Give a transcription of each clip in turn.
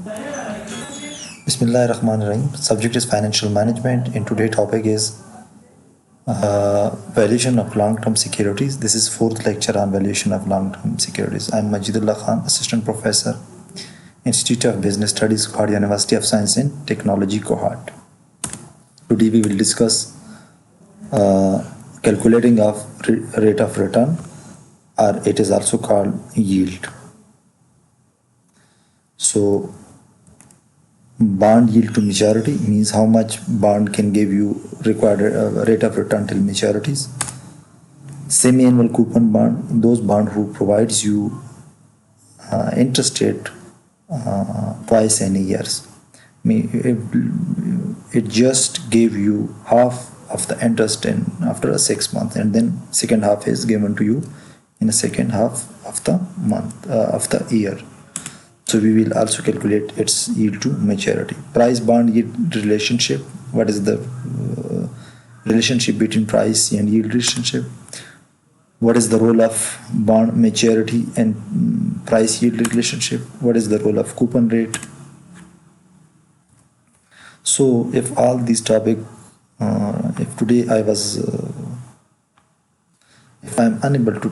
Bismillahirrahmanirrahim. Subject is financial management, and today's topic is valuation of long-term securities. This is fourth lecture on valuation of long-term securities. I'm Majidullah Khan, Assistant Professor, Institute of Business Studies, Kohat University of Science and Technology, Kohat. Today we will discuss calculating of rate of return, or it is also called yield. So bond yield to maturity means how much bond can give you required rate of return till maturities. Semi-annual coupon bond, those bond who provides you interest rate twice in a year. It just gave you half of the interest in after 6 months, and then second half is given to you in the second half of the month of the year. So we will also calculate its yield to maturity. Price bond yield relationship. What is the relationship between price and yield relationship? What is the role of bond maturity and price yield relationship? What is the role of coupon rate? So if all these topics, if today if I am unable to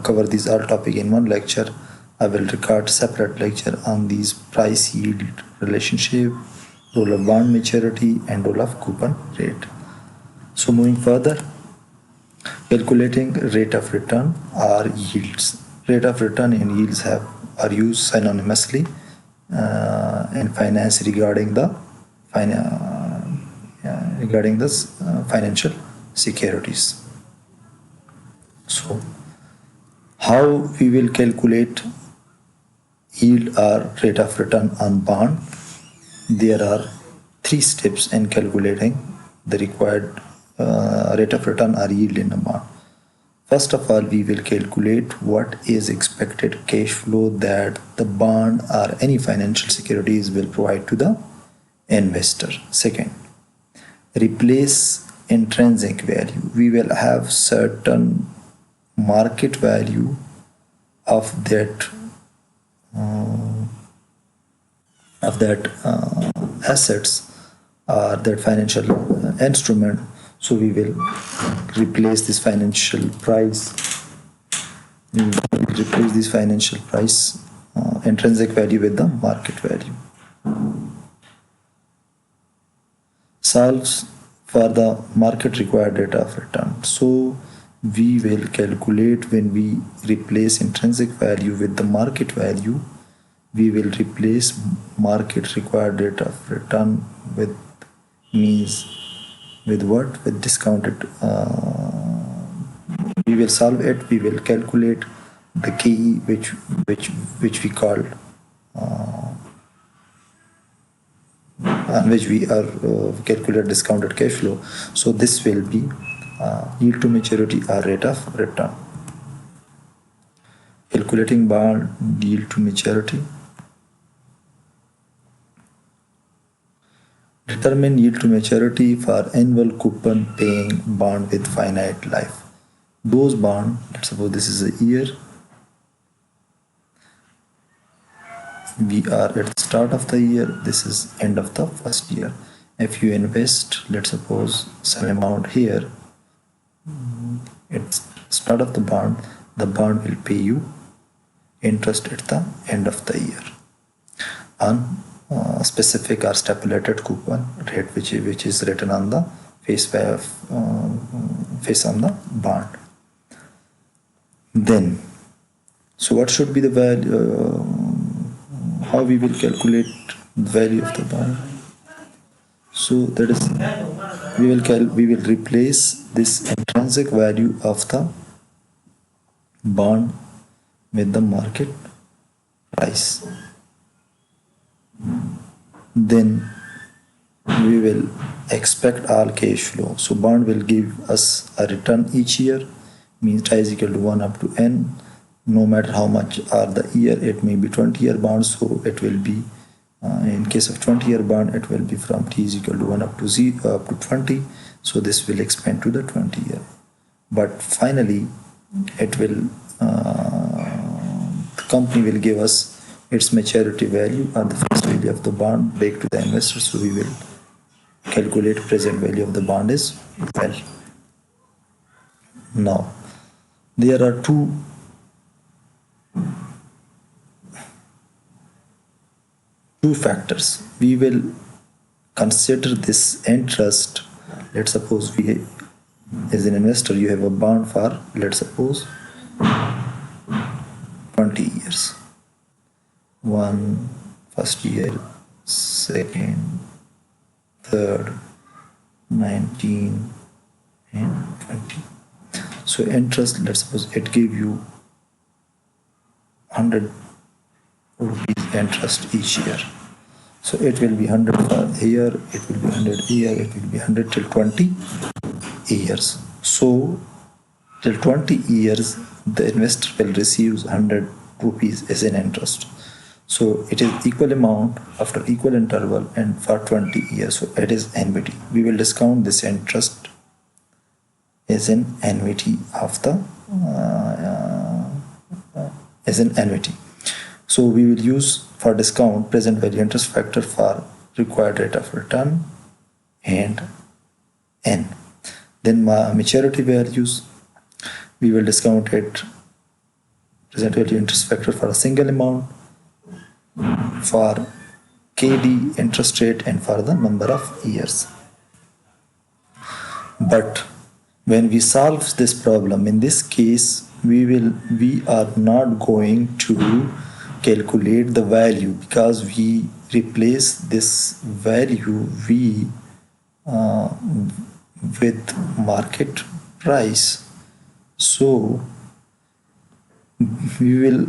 cover these all topic in one lecture, I will record separate lecture on these price yield relationship, role of bond maturity, and role of coupon rate. So moving further, calculating rate of return or yields. Rate of return and yields are used synonymously in finance regarding this financial securities. So how we will calculate yield or rate of return on bond? There are 3 steps in calculating the required rate of return or yield in a bond. First of all, we will calculate what is expected cash flow that the bond or any financial securities will provide to the investor. Second, replace intrinsic value. We will have certain market value of that assets or that financial instrument. So we will replace this financial price. Intrinsic value with the market value. Solves for the market required rate of return. So we will calculate, when we replace intrinsic value with the market value, we will replace market required rate of return with what? With discounted. We will solve it. We will calculate the KE, which we called, which we are calculate discounted cash flow. So this will be yield to maturity or rate of return. Calculating bond yield to maturity. Determine yield to maturity for annual coupon paying bond with finite life. Those bond, let's suppose this is a year. We are at the start of the year. This is end of the first year. If you invest, let's suppose, some amount here, it's start of the bond will pay you interest at the end of the year on specific or stipulated coupon rate, which is written on the face on the bond. Then, so what should be the value? How we will calculate the value of the bond? So that is, we will replace this intrinsic value of the bond with the market price. Then we will expect all cash flow. So bond will give us a return each year, means I is equal to 1 up to n. No matter how much are the year, it may be 20-year bond, so it will be in case of 20-year bond, it will be from t is equal to 1 up to 20. So this will expand to the 20-year. But finally, it will the company will give us its maturity value or the face value of the bond back to the investor. So we will calculate present value of the bond as well. Now, there are two factors. We will consider this interest. Let's suppose we, as an investor, you have a bond for, let's suppose, 20 years. First year, second, third, 19 and 20. So interest, let's suppose it give you 100 rupees interest each year. So it will be 100 for a year, it will be 100 a year, it will be 100 till 20 years. So till 20 years, the investor will receive 100 rupees as an interest. So it is equal amount after equal interval and for 20 years. So it is annuity. We will discount this interest as an annuity of the as an annuity. So we will use for discount present value interest factor for required rate of return and N. Then maturity values, we will discount it present value interest factor for a single amount, for KD interest rate and for the number of years. But when we solve this problem, in this case, we are not going to calculate the value because we replace this value with market price. So we will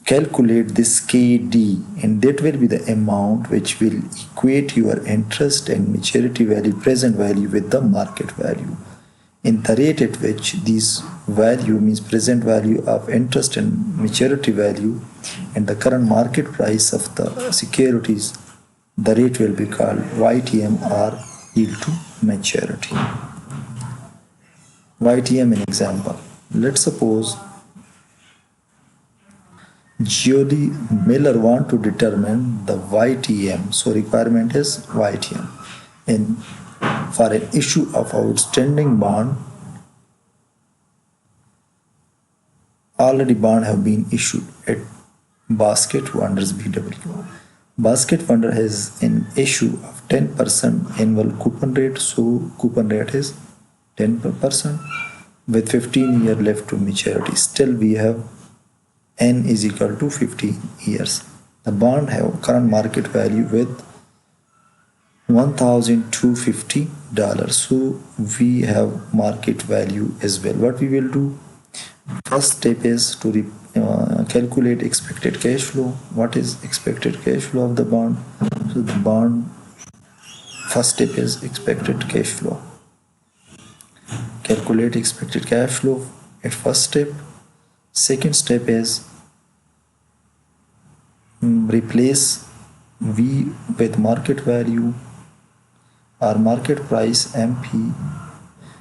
calculate this KD, and that will be the amount which will equate your interest and maturity value, present value with the market value. In the rate at which these value means present value of interest and maturity value and the current market price of the securities, the rate will be called YTM or yield to maturity. YTM an example. Let's suppose Geordie Miller want to determine the YTM. So requirement is YTM. And for an issue of outstanding bond, already bond have been issued at Basket Wonders BW. Basket Wonder has an issue of 10% annual coupon rate, so coupon rate is 10% with 15 years left to maturity. Still we have N is equal to 15 years. The bond have current market value with $1,250. So we have market value as well. What we will do? First step is to calculate expected cash flow. What is expected cash flow of the bond? So the bond, first step is expected cash flow. Calculate expected cash flow at first step. Second step is replace V with market value or market price MP.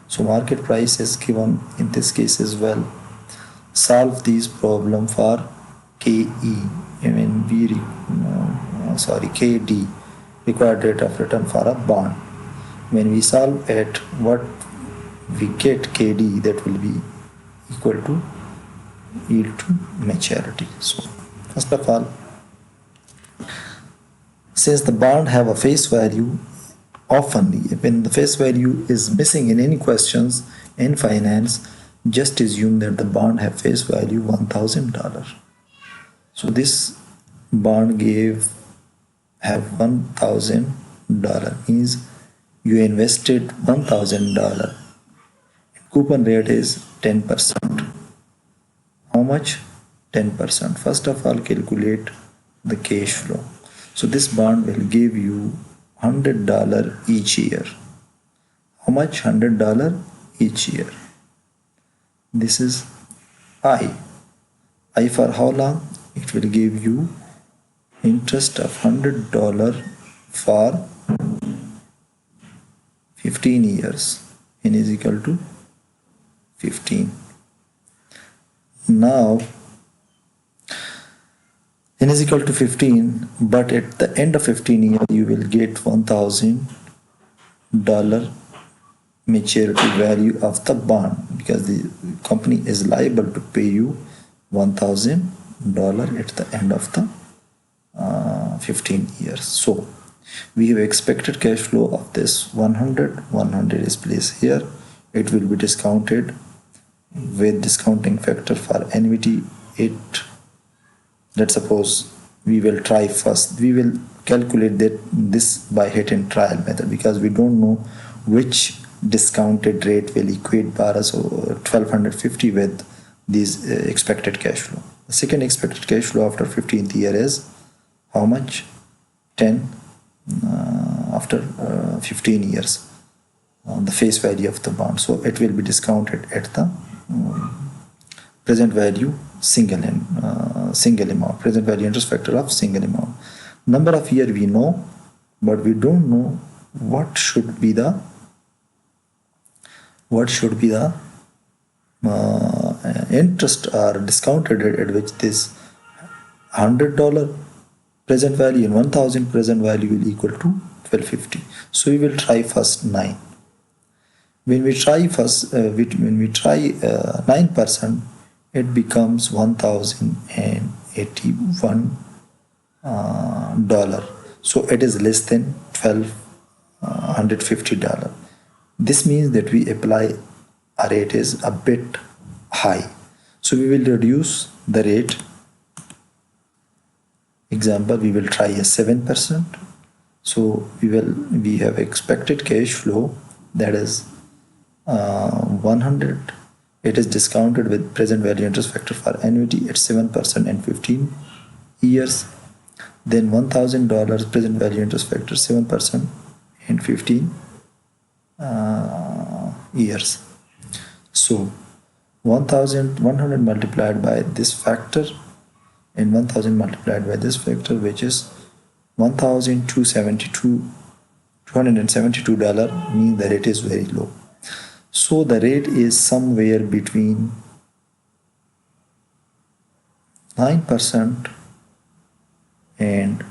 So market price is given in this case as well. Solve this problem for KD, required rate of return for a bond. When we solve it, what we get KD, that will be equal to yield to maturity. So first of all, since the bond have a face value, often when the face value is missing in any questions in finance, just assume that the bond have face value $1,000. So this bond have $1,000, means you invested $1,000. Coupon rate is 10%. How much? 10%. First of all, calculate the cash flow. So this bond will give you $100 each year. How much? $100 each year. This is I. I for how long? It will give you interest of $100 for 15 years. N is equal to 15. Now n is equal to 15, but at the end of 15 years you will get $1,000 maturity value of the bond, because the company is liable to pay you $1,000 at the end of the 15 years. So we have expected cash flow of this 100 is placed here. It will be discounted with discounting factor for annuity. Let's suppose we will try first. We will calculate this by hit and trial method, because we don't know which discounted rate will equate for us 1250 with these expected cash flow. The second expected cash flow after 15th year is how much? 10 after 15 years, the face value of the bond. So it will be discounted at the present value single amount, present value interest factor of single amount. Number of year we know, but we don't know what should be the interest or discounted rate at which this $100 present value and 1000 present value will equal to 1250. So we will try first 9. When we try 9%, it becomes $1,081. So it is less than $1,250. This means that we apply a rate is a bit high. So we will reduce the rate. Example, we will try a 7%. So we have expected cash flow, that is 100. It is discounted with present value interest factor for annuity at 7% and 15 years. Then $1,000 present value interest factor 7% and 15 years. So 100 multiplied by this factor and 1000 multiplied by this factor, which is $272 means the rate is very low. So the rate is somewhere between 9% and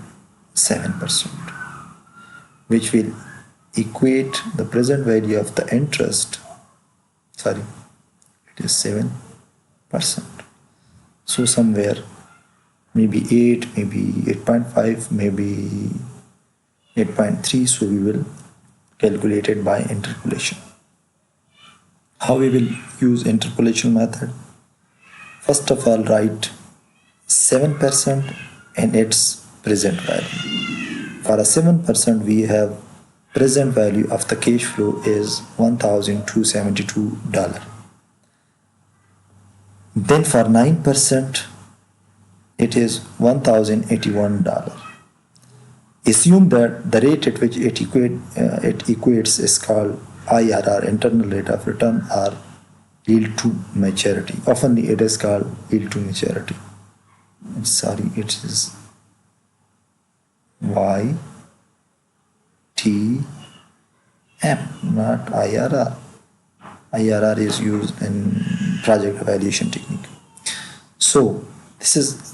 7%, which will equate the present value of the interest. Sorry, it is 7%. So somewhere maybe 8, maybe 8.5, maybe 8.3. So we will calculate it by interpolation. How we will use interpolation method? First of all, write 7% and its present value. For a 7%, we have present value of the cash flow is $1,272. Then for 9%, it is $1,081. Assume that the rate at which it equates is called IRR, internal rate of return, or yield to maturity. Often it is called yield to maturity. Sorry, it is YTM, not IRR. IRR is used in project evaluation technique. So this is,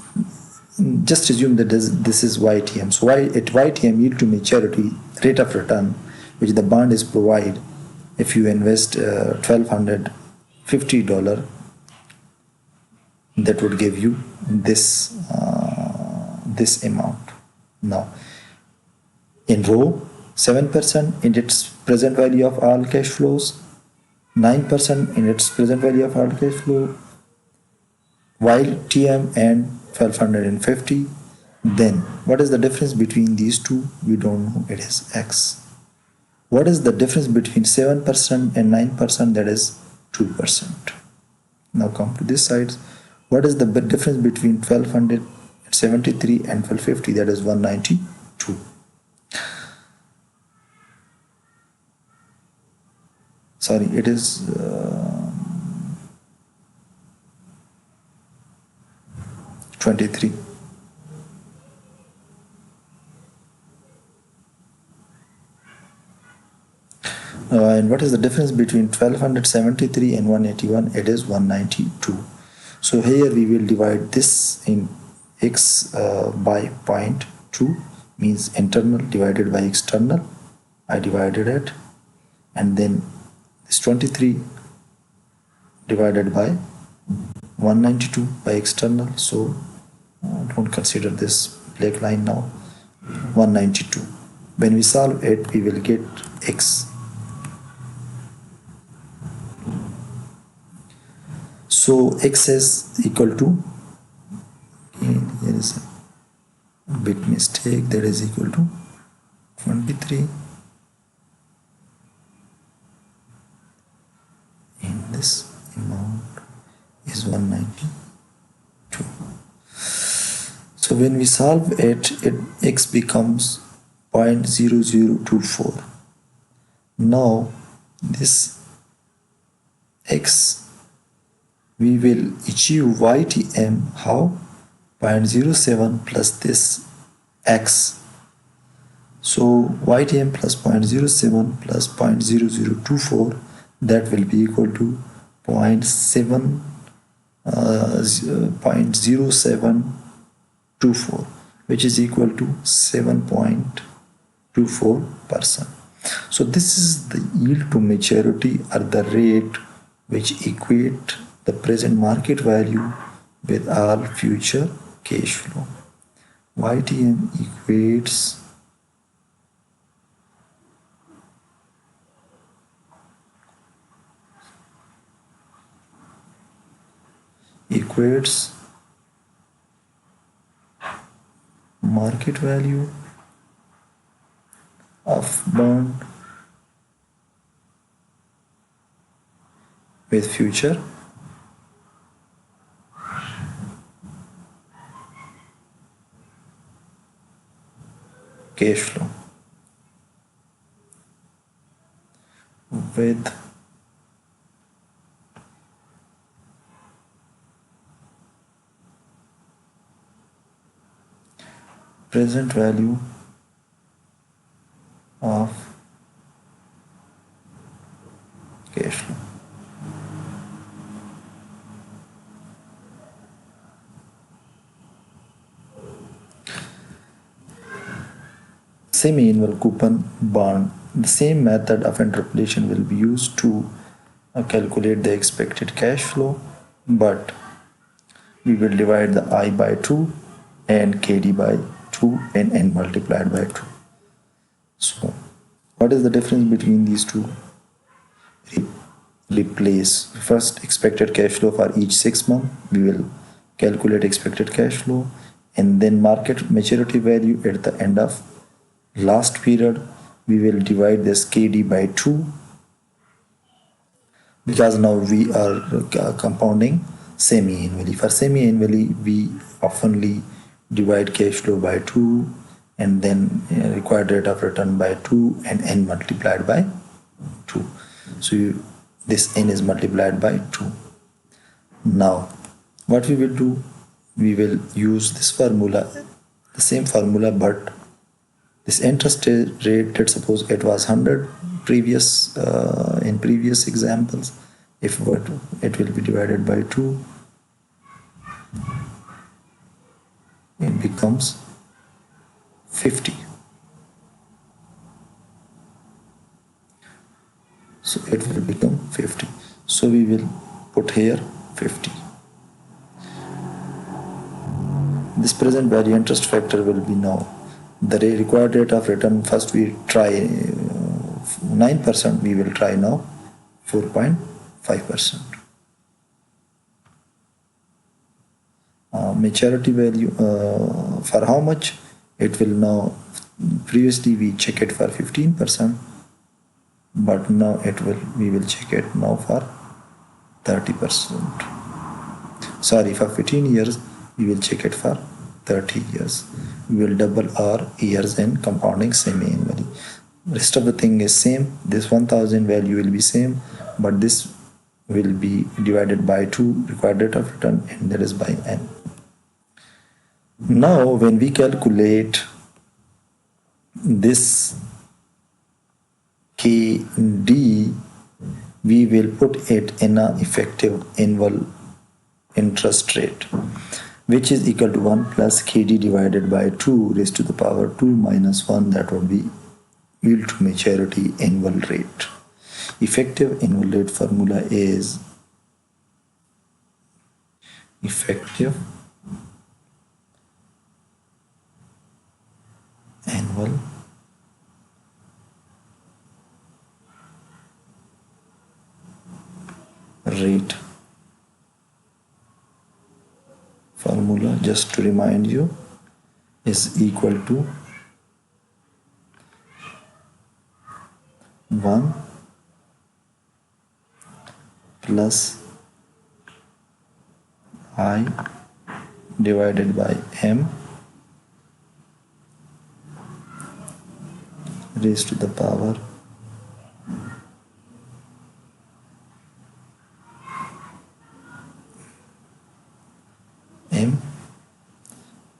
just assume that this is YTM. So at YTM, yield to maturity, rate of return, which the bond is provide, if you invest $1,250, that would give you this amount. Now in row, 7% in its present value of all cash flows, 9% in its present value of all cash flow, YTM and 1250. Then what is the difference between these two? We don't know. It is X. What is the difference between 7% and 9%? That is 2%. Now come to this side. What is the difference between 1273 and 1250? That is 192. Sorry, it is 23. And what is the difference between 1273 and 181? It is 192. So here we will divide this in x by 0.2 means internal divided by external. I divided it, and then this 23 divided by 192 by external, so don't consider this black line now. 192. When we solve it, we will get x. So x is equal to, here is a big mistake, that is equal to 23 in this amount is 192. So when we solve it, x becomes 0.0024. Now this x, we will achieve YTM how? 0.07 plus this x. So YTM plus 0.07 plus 0.0024, that will be equal to 0.0724, which is equal to 7.24%. So this is the yield to maturity, or the rate which equate the present market value with all future cash flow. YTM equates market value of bond with future cash flow with present value of cash flow. Semi-annual coupon bond. The same method of interpolation will be used to calculate the expected cash flow, but we will divide the I by 2 and KD by 2 and N multiplied by 2. So what is the difference between these two? Replace first expected cash flow for each 6 months. We will calculate expected cash flow, and then market maturity value at the end of last period. We will divide this KD by 2, because now we are compounding semi-annually. For semi-annually, we oftenly divide cash flow by 2 and then required rate of return by 2 and N multiplied by 2. So this N is multiplied by 2. Now what we will do, we will use this formula, the same formula, but this interest rate, let's suppose it was 100 previous in previous examples. If it will be divided by 2, it becomes 50. So it will become 50. So we will put here 50. This present value interest factor will be now the required rate of return. First we try 9%, we will try now 4.5%. Maturity value for how much? It will now, previously we check it for 15%, but now we will check it now for 30%. Sorry, for 15 years we will check it for 30 years. We will double our years in compounding semi-annually. Rest of the thing is same. This 1000 value will be same, but this will be divided by 2 required rate of return, and that is by N. Now when we calculate this KD, we will put it in an effective annual interest rate. which is equal to 1 plus KD divided by 2 raised to the power 2 minus 1, that would be yield to maturity annual rate. Effective annual rate formula is effective annual rate formula, just to remind you, is equal to 1 plus I divided by M raised to the power M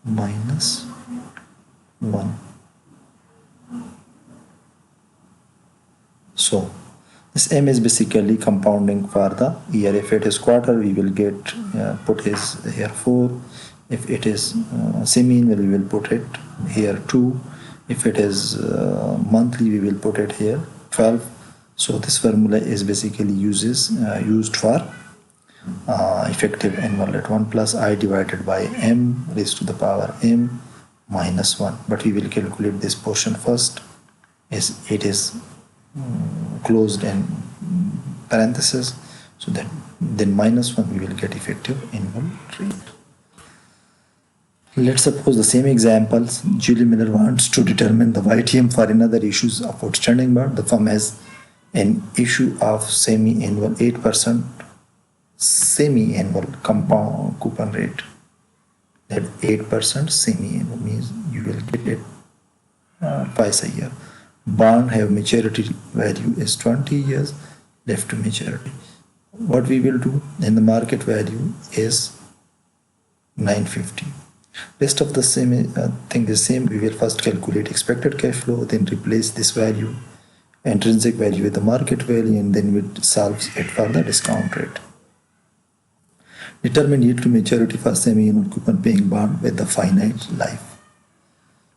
minus 1. So this M is basically compounding for the year. If it is quarter, we will get put is here 4. If it is semi-annual, we will put it here 2. If it is monthly, we will put it here 12. So this formula is basically used for effective annual rate. 1 plus I divided by M raised to the power M minus 1. But we will calculate this portion first, as it is closed in parenthesis, so that then minus 1 we will get effective annual rate. Let's suppose the same examples. Julie Miller wants to determine the YTM for another issues of outstanding bond. The firm has an issue of semi-annual 8% semi-annual compound coupon rate. That 8% semi-annual means you will get it twice a year. Bond have maturity value is 20 years left to maturity. What we will do, then the market value is 950. Rest of the same thing is same. We will first calculate expected cash flow, then replace this value, intrinsic value, with the market value, and then we solve it for the discount rate. Determine yield to maturity for semi-annual coupon paying bond with the finite life.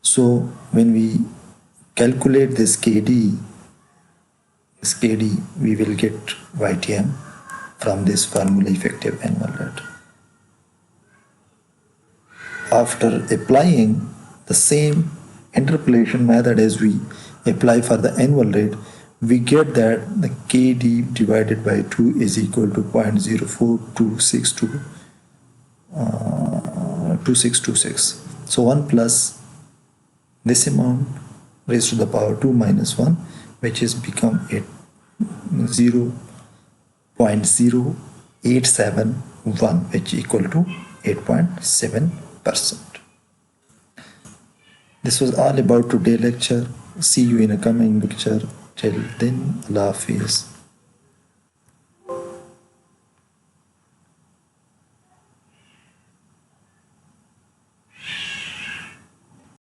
So when we calculate this KD, we will get YTM from this formula, effective annual rate. After applying the same interpolation method as we apply for the annual rate, we get that the KD divided by 2 is equal to 0.042622626. So 1 plus this amount raised to the power 2 minus 1, which is become 0.0871, which equal to 8.7%. This was all about today's lecture. See you in a coming lecture. Till then, Allah Hafiz.